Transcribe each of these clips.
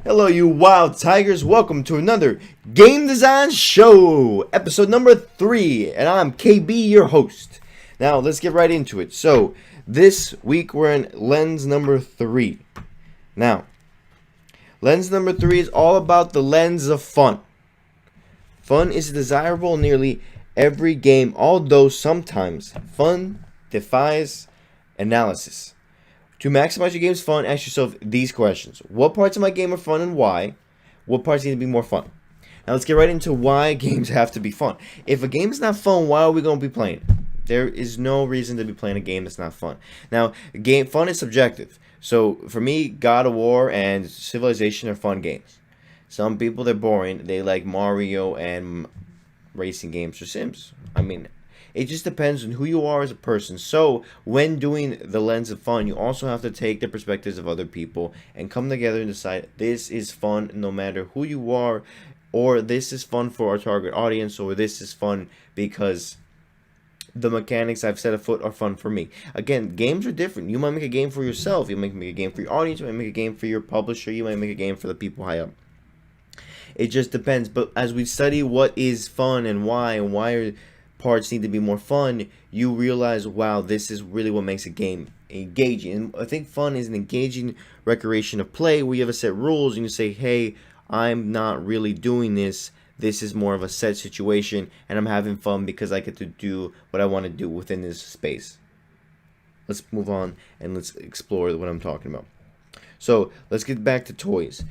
Hello, you wild tigers. Welcome to another Game Design Show, episode number 3, and I'm KB, your host. Now, let's get right into it. So, this week we're in lens number 3. Now, lens number 3 is all about the lens of fun. Fun is desirable in nearly every game, although sometimes fun defies analysis. To maximize your game's fun, ask yourself these questions. What parts of my game are fun and why? What parts need to be more fun? Now let's get right into why games have to be fun. If a game is not fun, why are we going to be playing it? There is no reason to be playing a game that's not fun. Now, fun is subjective. So for me, God of War and Civilization are fun games. Some people, they're boring. They like Mario and racing games or Sims. I mean, it just depends on who you are as a person. So, when doing the lens of fun, you also have to take the perspectives of other people and come together and decide this is fun no matter who you are, or this is fun for our target audience, or this is fun because the mechanics I've set afoot are fun for me. Again, games are different. You might make a game for yourself. You might make a game for your audience. You might make a game for your publisher. You might make a game for the people high up. It just depends. But as we study what is fun and why parts need to be more fun, you realize, wow, this is really what makes a game engaging. And I think fun is an engaging recreation of play where you have a set rules and you say, hey, I'm not really doing this. This is more of a set situation and I'm having fun because I get to do what I want to do within this space. Let's move on and let's explore what I'm talking about. So let's get back to toys.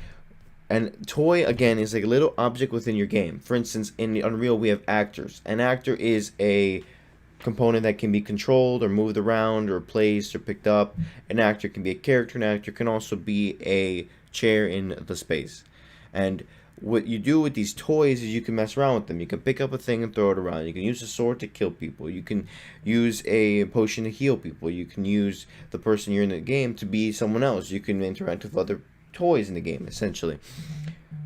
And toy, again, is like a little object within your game. For instance, in the Unreal, we have actors. An actor is a component that can be controlled or moved around or placed or picked up. An actor can be a character. An actor can also be a chair in the space. And what you do with these toys is you can mess around with them. You can pick up a thing and throw it around. You can use a sword to kill people. You can use a potion to heal people. You can use the person you're in the game to be someone else. You can interact with other toys in the game, essentially.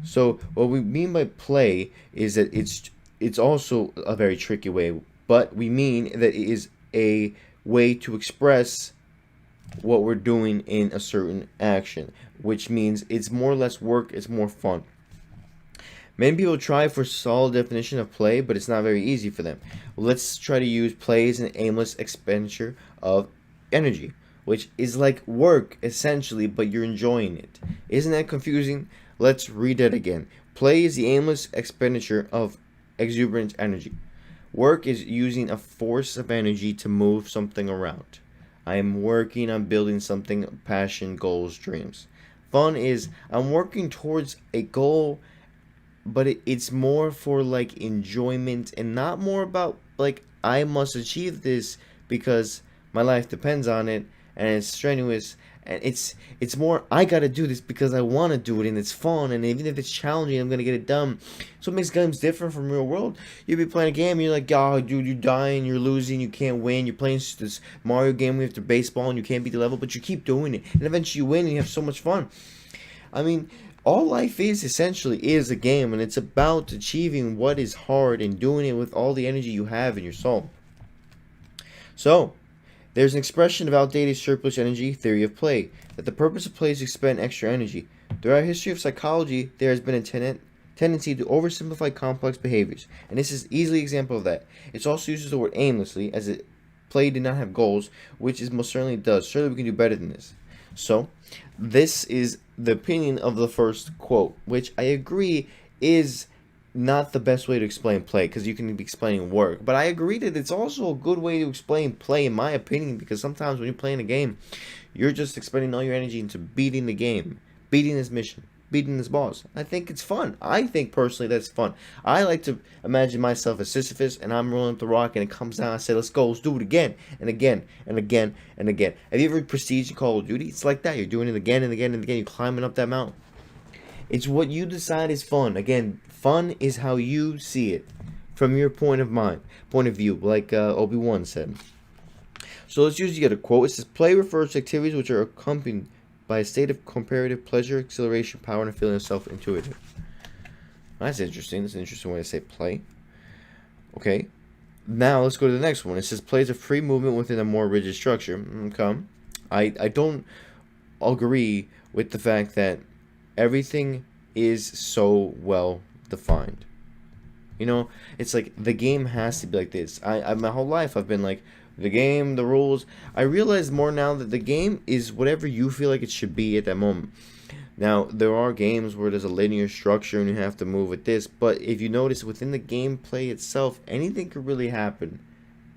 So what we mean by play is that it's also a very tricky way, but we mean that it is a way to express what we're doing in a certain action, which means it's more or less work, it's more fun. Many people try for a solid definition of play, but it's not very easy for them. Let's try to use play as an aimless expenditure of energy, which is like work, essentially, but you're enjoying it. Isn't that confusing? Let's read that again. Play is the aimless expenditure of exuberant energy. Work is using a force of energy to move something around. I am working on building something, passion, goals, dreams. Fun is I'm working towards a goal, but it's more for like enjoyment and not more about like I must achieve this because my life depends on it. And it's strenuous, and it's more I gotta do this because I want to do it, and it's fun, and even if it's challenging, I'm gonna get it done. So it makes games different from real world. You'll be playing a game, you're like, oh, dude, you're dying, you're losing, you can't win. You're playing this Mario game where you have to baseball and you can't beat the level, but you keep doing it, and eventually you win, and you have so much fun. I mean, all life is essentially is a game, and it's about achieving what is hard and doing it with all the energy you have in your soul. So there's an expression of outdated surplus energy theory of play, that the purpose of play is to expend extra energy. Throughout history of psychology, there has been a tendency to oversimplify complex behaviors, and this is easily an example of that. It also uses the word aimlessly, as it play did not have goals, which it most certainly does. Surely we can do better than this. So, this is the opinion of the first quote, which I agree is not the best way to explain play, because you can be explaining work, but I agree that it's also a good way to explain play, in my opinion, because sometimes when you're playing a game, you're just expending all your energy into beating the game, beating this mission, beating this boss. I think it's fun. I think personally that's fun. I like to imagine myself as Sisyphus, and I'm rolling up the rock, and it comes down. I say, let's go, let's do it again and again and again and again. Have you ever Prestige in Call of Duty? It's like that. You're doing it again and again and again. You're climbing up that mountain. It's what you decide is fun. Again, fun is how you see it from your point of view, like Obi-Wan said. So let's usually get a quote. It says, play refers to activities which are accompanied by a state of comparative pleasure, exhilaration, power, and a feeling of self-intuitive. That's interesting. That's an interesting way to say play. Okay. Now let's go to the next one. It says plays a free movement within a more rigid structure. Okay. I don't agree with the fact that everything is so well defined. You know, it's like the game has to be like this. I my whole life I've been like the game, the rules. I realize more now that the game is whatever you feel like it should be at that moment. Now, there are games where there's a linear structure and you have to move with this, but if you notice within the gameplay itself, anything could really happen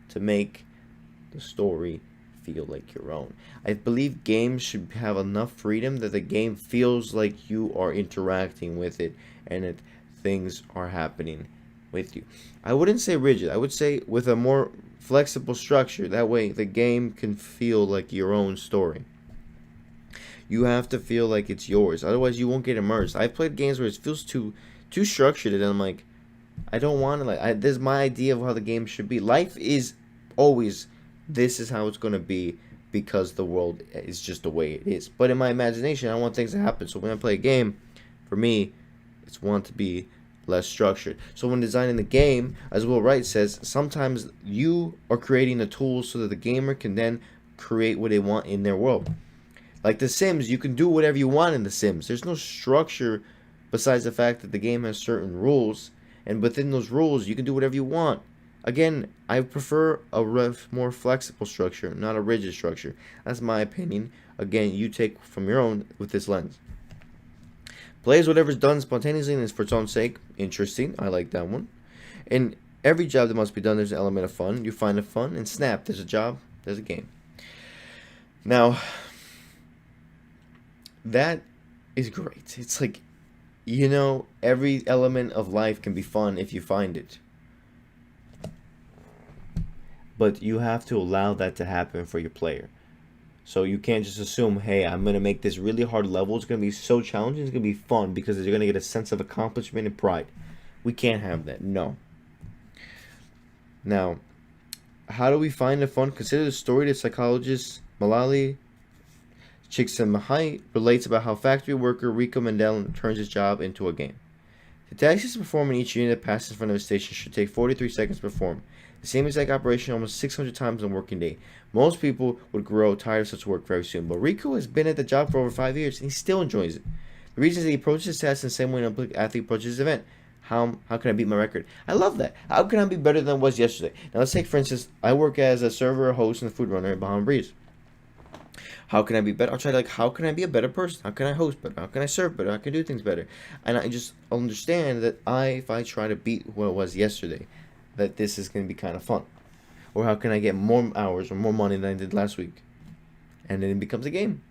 to make the story feel like your own. I believe games should have enough freedom that the game feels like you are interacting with it and that things are happening with you. I wouldn't say rigid. I would say with a more flexible structure. That way the game can feel like your own story. You have to feel like it's yours. Otherwise you won't get immersed. I've played games where it feels too structured and I'm like, I don't want to this is my idea of how the game should be. Life is always this is how it's going to be because the world is just the way it is. But in my imagination, I want things to happen. So when I play a game, for me, it's want to be less structured. So when designing the game, as Will Wright says, sometimes you are creating the tools so that the gamer can then create what they want in their world. Like The Sims, you can do whatever you want in The Sims. There's no structure besides the fact that the game has certain rules, and within those rules, you can do whatever you want. Again, I prefer a more flexible structure, not a rigid structure. That's my opinion. Again, you take from your own with this lens. Plays whatever's done spontaneously and is for its own sake. Interesting. I like that one. In every job that must be done, there's an element of fun. You find the fun, and snap, there's a job, there's a game. Now, that is great. It's like, you know, every element of life can be fun if you find it. But you have to allow that to happen for your player. So you can't just assume, hey, I'm going to make this really hard level. It's going to be so challenging. It's going to be fun because you're going to get a sense of accomplishment and pride. We can't have that. No. Now, how do we find the fun? Consider the story that psychologist Malali Csikszentmihalyi relates about how factory worker Rico Mandel turns his job into a game. The tasks to perform in each unit that passes in front of a station should take 43 seconds to perform. The same exact operation almost 600 times in a working day. Most people would grow tired of such work very soon, but Rico has been at the job for over 5 years and he still enjoys it. The reason is that he approaches his task in the same way an Olympic athlete approaches his event. How can I beat my record? I love that. How can I be better than I was yesterday? Now let's take, for instance, I work as a server, a host, and a food runner at Bahama Breeze. How can I be better? I'll try to how can I be a better person? How can I host better? How can I serve better? How can I do things better? And I just understand that if I try to beat what it was yesterday, that this is going to be kind of fun. Or how can I get more hours or more money than I did last week? And then it becomes a game.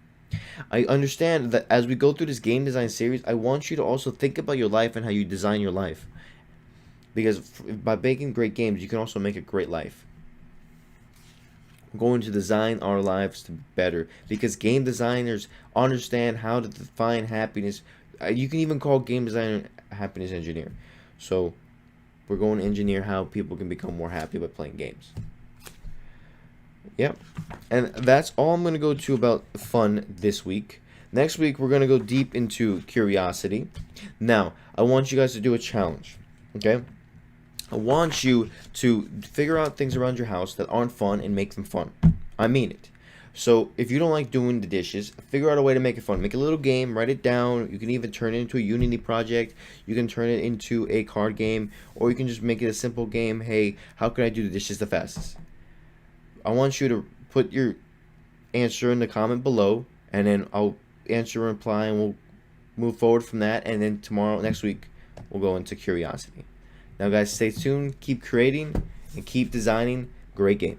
I understand that as we go through this game design series, I want you to also think about your life and how you design your life. Because by making great games, you can also make a great life. We're going to design our lives to be better. Because game designers understand how to define happiness. You can even call game designer a happiness engineer. So we're going to engineer how people can become more happy by playing games. Yep. And that's all I'm going to go to about fun this week. Next week, we're going to go deep into curiosity. Now, I want you guys to do a challenge. Okay? I want you to figure out things around your house that aren't fun and make them fun. I mean it. So if you don't like doing the dishes, figure out a way to make it fun. Make a little game, write it down. You can even turn it into a Unity project. You can turn it into a card game, or you can just make it a simple game. Hey, how can I do the dishes the fastest? I want you to put your answer in the comment below, and then I'll answer and reply, and we'll move forward from that. And then next week, we'll go into curiosity. Now, guys, stay tuned. Keep creating and keep designing great games.